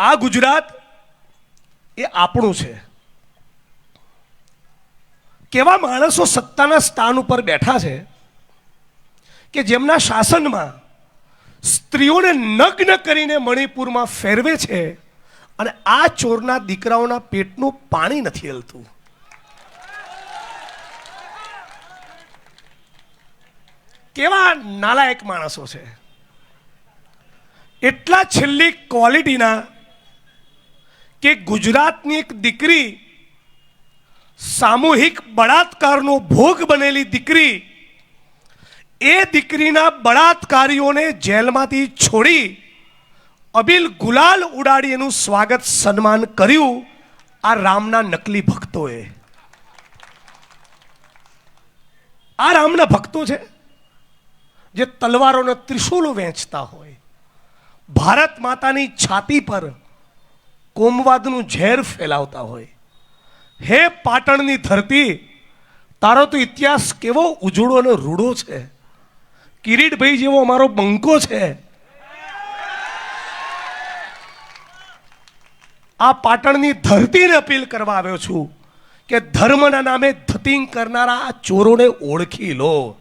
આ ગુજરાત એ આપણું છે. કેવા માણસો સત્તાના સ્થાન ઉપર બેઠા છે કે જેમના શાસનમાં સ્ત્રીઓને નગ્ન કરીને મણિપુરમાં ફેરવે છે અને આ ચોરના દીકરાઓના પેટનું પાણી નથી હલતું. કેવા નાલાયક માણસો છે. એટલા છેલ્લી ક્વોલિટીના કે ગુજરાતની એક દીકરી સામૂહિક બળાત્કારનો ભોગ બનેલી દીકરી, એ દીકરીના બળાત્કારીઓને જેલમાંથી છોડી અબિલ ગુલાલ ઉડાડી એનું સ્વાગત સન્માન કર્યું આ રામના નકલી ભક્તોએ. આ રામના ભક્તો છે જે તલવારોને ત્રિશૂલો વેચતા હોય, ભારત માતાની છાતી પર કોમવાદનું ઝેર ફેલાવતા હોય. હે પાટણની ધરતી, તારો તો ઇતિહાસ કેવો ઉજળો અને રૂડો છે. કિરીટભાઈ જેવો અમારો બંકો છે. આ પાટણની ધરતીને અપીલ કરવા આવ્યો છું કે ધર્મના નામે ધતિંગ કરનારા આ ચોરોને ઓળખી લો.